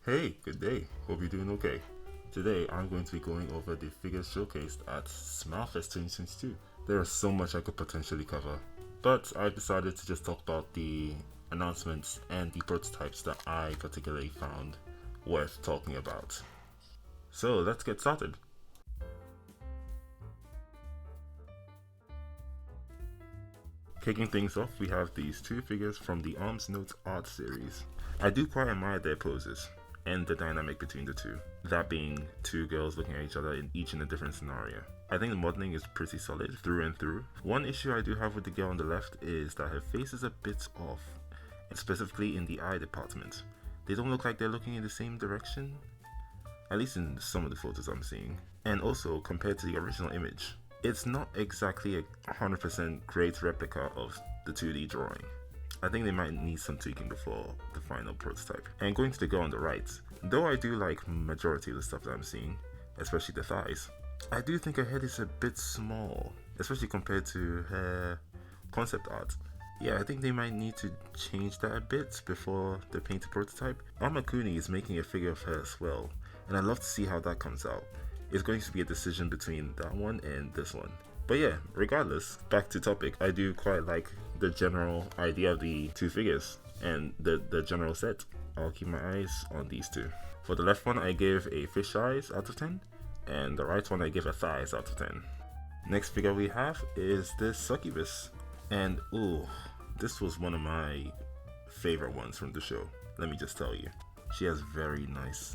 Hey, good day. Hope you're doing okay. Today, I'm going to be going over the figures showcased at SmileFest 2022. There is so much I could potentially cover, but I've decided to just talk about the announcements and the prototypes that I particularly found worth talking about. So, let's get started. Kicking things off, we have these two figures from the Arms Note art series. I do quite admire their poses and the dynamic between the two, that being two girls looking at each other each in a different scenario. I think the modeling is pretty solid through and through. One issue I do have with the girl on the left is that her face is a bit off, specifically in the eye department. They don't look like they're looking in the same direction, at least in some of the photos I'm seeing. And also, compared to the original image, it's not exactly a 100% great replica of the 2D drawing. I think they might need some tweaking before the final prototype. And going to the girl on the right, though I do like majority of the stuff that I'm seeing, especially the thighs, I do think her head is a bit small, especially compared to her concept art. Yeah, I think they might need to change that a bit before the painted prototype. Amakuni is making a figure of her as well, and I'd love to see how that comes out. It's going to be a decision between that one and this one. But yeah, regardless, back to topic, I do quite like the general idea of the two figures and the general set. I'll keep my eyes on these two. For the left one, I give a fish eyes out of 10, and the right one, I give a thighs out of 10. Next figure we have is this succubus, and ooh, this was one of my favorite ones from the show. Let me just tell you, she has very nice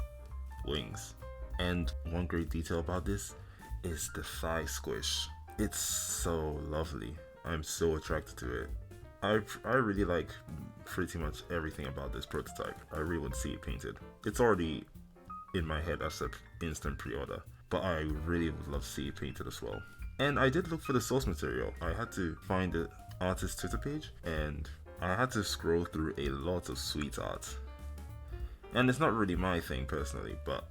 wings. And one great detail about this is the thigh squish. It's so lovely. I'm so attracted to it. I really like pretty much everything about this prototype. I really want to see it painted. It's already in my head as an instant pre-order, but I really would love to see it painted as well. And I did look for the source material. I had to find the artist's Twitter page, and I had to scroll through a lot of sweet art. And it's not really my thing personally, but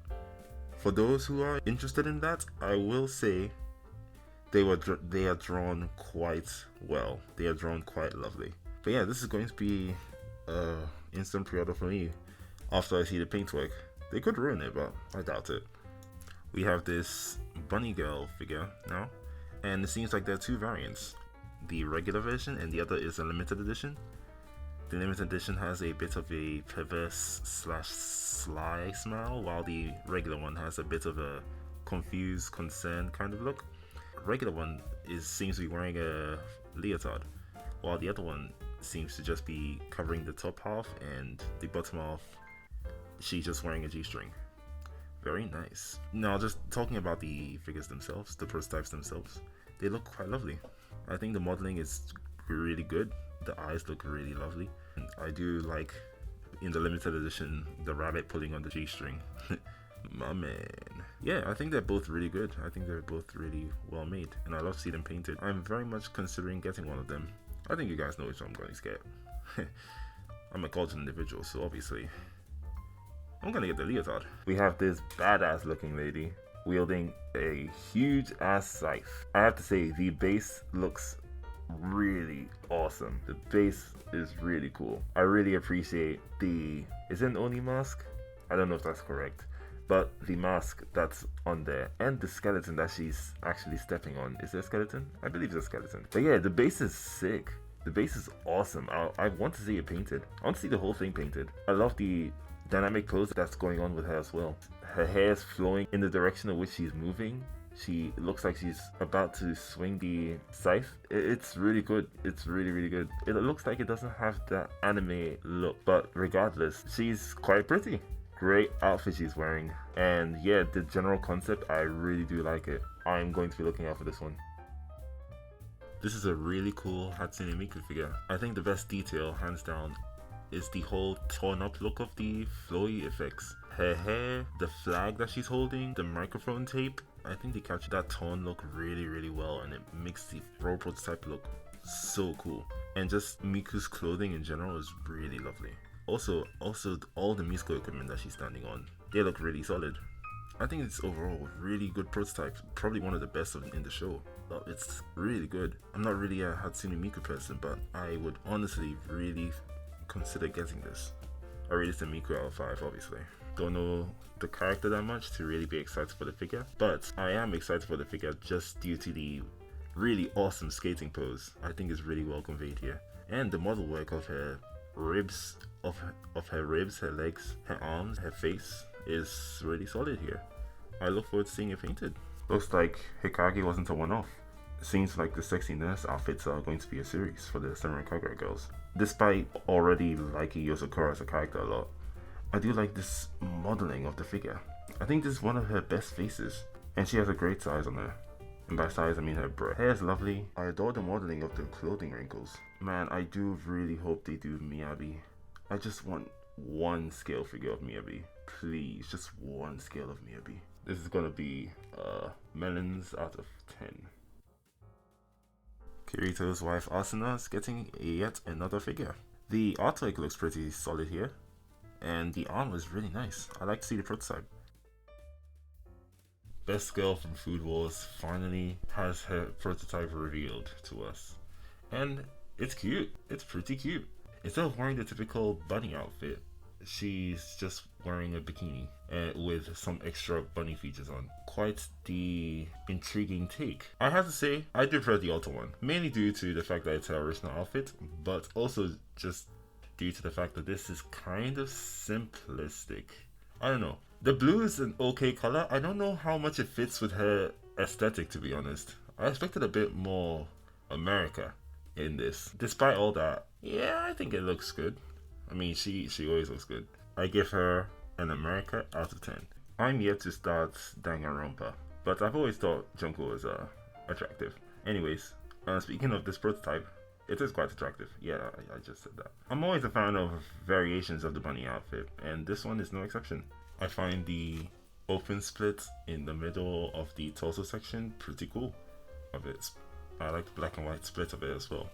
for those who are interested in that, I will say they are drawn quite well. They are drawn quite lovely. But yeah, this is going to be instant pre-order for me after I see the paintwork. They could ruin it, but I doubt it. We have this bunny girl figure now, and it seems like there are two variants. The regular version and the other is a limited edition. The limited edition has a bit of a perverse / sly smile, while the regular one has a bit of a confused, concerned kind of look. Regular one seems to be wearing a leotard, while the other one seems to just be covering the top half, and the bottom half, she's just wearing a G-string. Very nice. Now, just talking about the figures themselves, the prototypes themselves, they look quite lovely. I think the modeling is really good. The eyes look really lovely. And I do like, in the limited edition, the rabbit pulling on the G-string. My man. Yeah, I think they're both really good. I think they're both really well made, and I love to see them painted. I'm very much considering getting one of them. I think you guys know which one I'm going to get. I'm a cultured individual, so obviously I'm gonna get the leotard. We have this badass looking lady wielding a huge ass scythe. I have to say, the base looks really awesome. The base is really cool. I really appreciate is it an Oni mask? I don't know if that's correct, but the mask that's on there and the skeleton that she's actually stepping on. Is there a skeleton? I believe it's a skeleton. But yeah, the base is sick. The base is awesome. I want to see it painted. I want to see the whole thing painted. I love the dynamic pose that's going on with her as well. Her hair is flowing in the direction of which she's moving. She looks like she's about to swing the scythe. It's really good. It's really, really good. It looks like it doesn't have that anime look, but regardless, she's quite pretty. Great outfit she's wearing. And yeah, the general concept, I really do like it. I'm going to be looking out for this one. This is a really cool Hatsune Miku figure. I think the best detail, hands down, is the whole torn up look of the flowy effects. Her hair, the flag that she's holding, the microphone tape, I think they captured that torn look really, really well, and it makes the raw prototype look so cool. And just Miku's clothing in general is really lovely. Also all the musical equipment that she's standing on, they look really solid. I think it's overall really good prototype, probably one of the best in the show. It's really good. I'm not really a Hatsune Miku person, but I would honestly really consider getting this. I rated the Miku out of 5, obviously. Don't know the character that much to really be excited for the figure, but I am excited for the figure just due to the really awesome skating pose. I think it's really well conveyed here. And the model work of her ribs, of her ribs, her legs, her arms, her face is really solid here. I look forward to seeing it painted. Looks like Hikage wasn't a one-off. Seems like the sexy nurse outfits are going to be a series for the Samurai Kagura girls. Despite already liking Yosakura as a character a lot, I do like this modeling of the figure. I think this is one of her best faces, and she has a great size on her. And by size I mean her breast. Hair is lovely. I adore the modeling of the clothing wrinkles. Man, I do really hope they do Miyabi. I just want one scale figure of Miyabi. Please, just one scale of Miyabi. This is gonna be melons out of 10. Kirito's wife Asuna is getting yet another figure. The artwork looks pretty solid here, and the arm is really nice. I like to see the prototype. Best Girl from Food Wars finally has her prototype revealed to us. And it's cute. It's pretty cute. Instead of wearing the typical bunny outfit, she's just wearing a bikini with some extra bunny features on. Quite the intriguing take. I have to say, I do prefer the Ulta one, mainly due to the fact that it's her original outfit, but also just due to the fact that this is kind of simplistic. I don't know. The blue is an okay color. I don't know how much it fits with her aesthetic, to be honest. I expected a bit more America in this. Despite all that, yeah, I think it looks good. I mean, she always looks good. I give her an America out of 10. I'm yet to start Danganronpa, but I've always thought Junko was attractive. Anyways, speaking of this prototype, it is quite attractive. Yeah, I just said that. I'm always a fan of variations of the bunny outfit, and this one is no exception. I find the open split in the middle of the torso section pretty cool of it. I like the black and white split of it as well.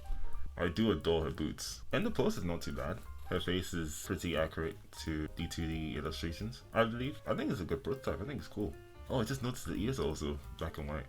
I do adore her boots, and the pose is not too bad. Her face is pretty accurate to the 2D illustrations, I believe. I think it's a good prototype. I think it's cool. Oh, I just noticed the ears are also black and white.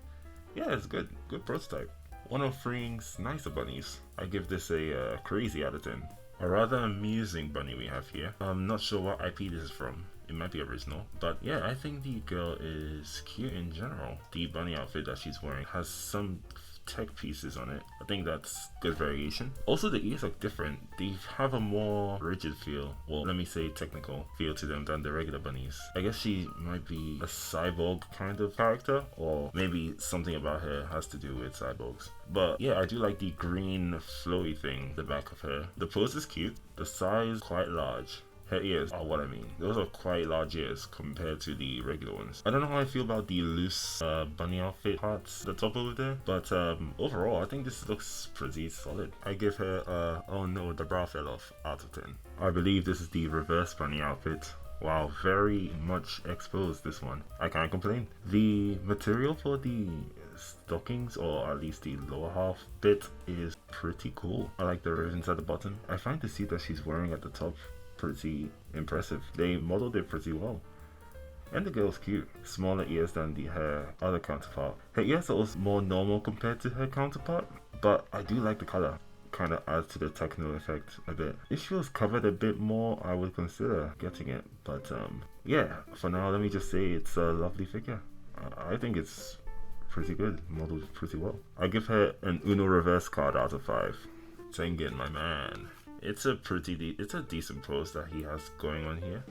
Yeah, it's good. Good prototype. One of Freeing's nicer bunnies. I give this a crazy out of 10. A rather amusing bunny we have here. I'm not sure what IP this is from. It might be original, but yeah, I think the girl is cute in general. The bunny outfit that she's wearing has some tech pieces on it. I think that's good variation. Also, the ears look different. They have a more rigid feel, well, let me say technical feel to them than the regular bunnies. I guess she might be a cyborg kind of character, or maybe something about her has to do with cyborgs. But yeah, I do like the green flowy thing, the back of her. The pose is cute. The size quite large. Her ears are what I mean. Those are quite large ears compared to the regular ones. I don't know how I feel about the loose bunny outfit parts, the top over there, but overall I think this looks pretty solid. I give her oh no, the bra fell off out of 10. I believe this is the reverse bunny outfit. Wow, very much exposed, this one. I can't complain. The material for the stockings, or at least the lower half bit, is pretty cool. I like the ribbons at the bottom. I find the suit that she's wearing at the top pretty impressive. They modeled it pretty well. And the girl's cute. Smaller ears than her other counterpart. Her ears are also more normal compared to her counterpart, but I do like the color. Kind of adds to the techno effect a bit. If she was covered a bit more, I would consider getting it. But yeah, for now, let me just say it's a lovely figure. I think it's pretty good, modeled pretty well. I give her an Uno reverse card out of 5. Tengen, my man. It's a decent pose that he has going on here.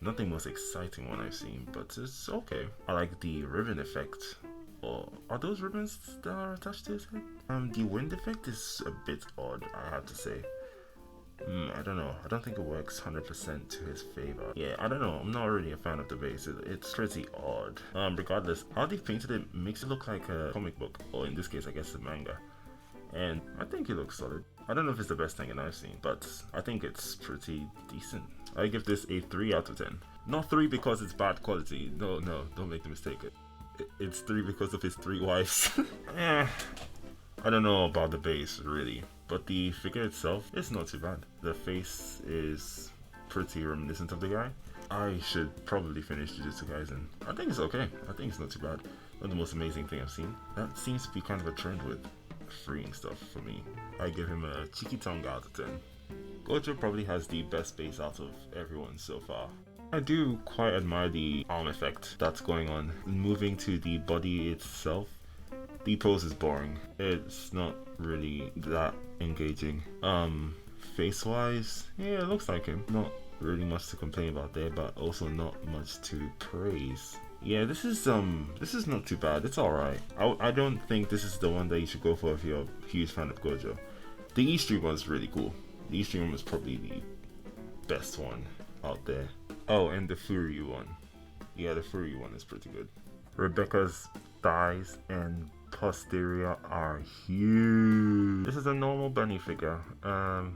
Nothing most exciting one I've seen, but it's okay. I like the ribbon effect. Or are those ribbons that are attached to his head? The wind effect is a bit odd, I have to say. I don't know. I don't think it works 100% to his favor. Yeah, I don't know. I'm not really a fan of the base. It's pretty odd. Regardless, how they've painted it makes it look like a comic book, or in this case, I guess a manga. And I think it looks solid. I don't know if it's the best thing I've seen, but I think it's pretty decent. I give this a 3 out of 10. Not 3 because it's bad quality. No, don't make the mistake. It's 3 because of his 3 wives. I don't know about the base, really. But the figure itself is not too bad. The face is pretty reminiscent of the guy. I should probably finish Jujutsu Kaisen. I think it's okay. I think it's not too bad. Not the most amazing thing I've seen. That seems to be kind of a trend with freeing stuff for me. I give him a cheeky tongue out of 10. Gojo probably has the best base out of everyone so far. I do quite admire the arm effect that's going on. Moving to the body itself, the pose is boring. It's not really that engaging. Face wise, yeah, it looks like him. Not really much to complain about there, but also not much to praise. Yeah, this is not too bad. It's alright. I don't think this is the one that you should go for if you're a huge fan of Gojo. The E-Stream one's really cool. The E-Stream one was probably the best one out there. Oh, and the Furyu one. Yeah, the Furyu one is pretty good. Rebecca's thighs and posterior are huge. This is a normal bunny figure.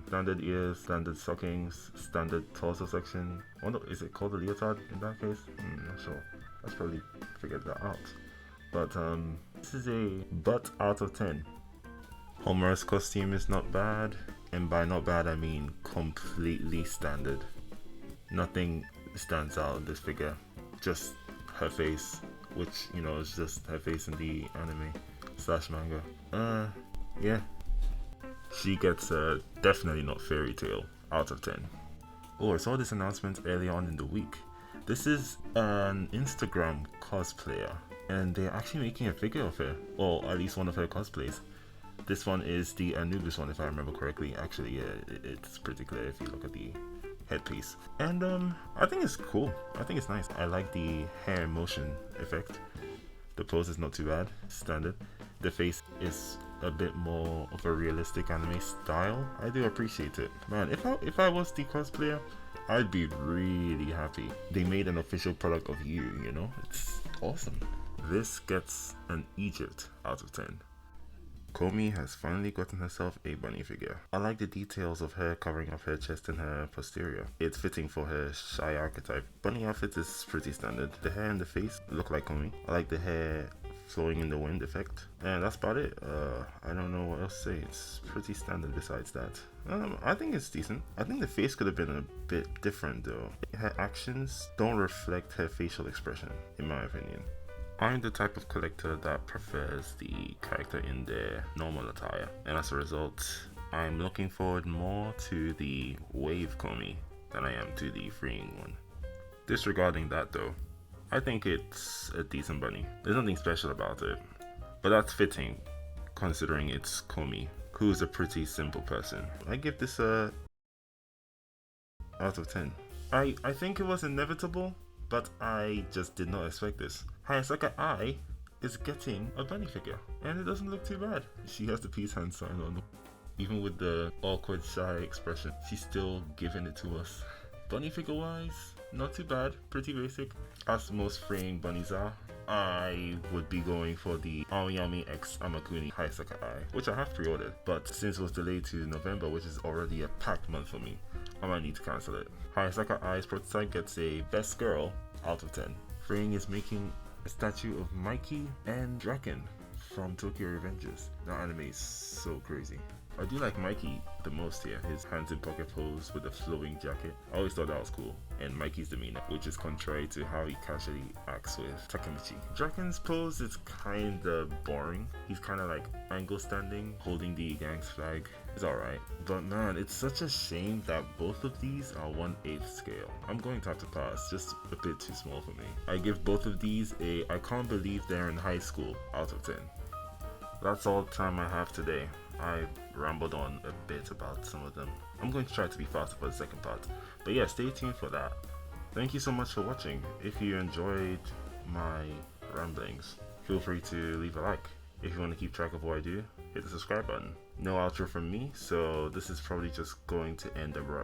Standard ears, standard stockings, standard torso section. Wonder, is it called a leotard in that case? Not sure. Let's probably figure that out. But this is a butt out of 10. Homer's costume is not bad, and by not bad I mean completely standard. Nothing stands out in this figure, just her face, which, you know, is just her face in the anime / manga. Yeah. She gets definitely not fairy tale out of 10. Oh, I saw this announcement earlier on in the week. This is an Instagram cosplayer, and they're actually making a figure of her, or at least one of her cosplays. This one is the Anubis one, if I remember correctly. Actually, yeah, it's pretty clear if you look at the headpiece. And I think it's cool. I think it's nice. I like the hair motion effect. The pose is not too bad. Standard. The face is a bit more of a realistic anime style. I do appreciate it. Man, if I was the cosplayer, I'd be really happy. They made an official product of you know? It's awesome. This gets an Egypt out of 10. Komi has finally gotten herself a bunny figure. I like the details of her covering up her chest and her posterior. It's fitting for her shy archetype. Bunny outfit is pretty standard. The hair and the face look like Komi. I like the hair flowing in the wind effect. And that's about it. I don't know what else to say. It's pretty standard besides that. I think it's decent. I think the face could have been a bit different though. Her actions don't reflect her facial expression, in my opinion. I'm the type of collector that prefers the character in their normal attire, and as a result, I'm looking forward more to the Wave Komi than I am to the Freeing one. Disregarding that though, I think it's a decent bunny. There's nothing special about it, but that's fitting considering it's Komi, who's a pretty simple person. I give this a out of 10. I think it was inevitable, but I just did not expect this. Hayasaka Ai is getting a bunny figure, and it doesn't look too bad. She has the peace hand sign on. Even with the awkward shy expression, she's still giving it to us. Bunny figure wise, not too bad, pretty basic, as most freeing bunnies are. I would be going for the Aoyami X Amakuni Hayasaka Ai, which I have pre-ordered, but since it was delayed to November, which is already a packed month for me, I might need to cancel it. Hayasaka Ai's prototype gets a best girl out of 10. Freeing is making a statue of Mikey and Draken from Tokyo Revengers. That anime is so crazy. I do like Mikey the most here, his hands in pocket pose with a flowing jacket. I always thought that was cool. And Mikey's demeanor, which is contrary to how he casually acts with Takemichi. Draken's pose is kinda boring. He's kinda like angle standing, holding the gang's flag. It's alright. But man, it's such a shame that both of these are 1/8 scale. I'm going to have to pass, just a bit too small for me. I give both of these a I can't believe they're in high school out of 10. That's all the time I have today. I rambled on a bit about some of them. I'm going to try to be faster for the second part. But yeah, stay tuned for that. Thank you so much for watching. If you enjoyed my ramblings, feel free to leave a like. If you want to keep track of what I do, hit the subscribe button. No outro from me, so this is probably just going to end abruptly.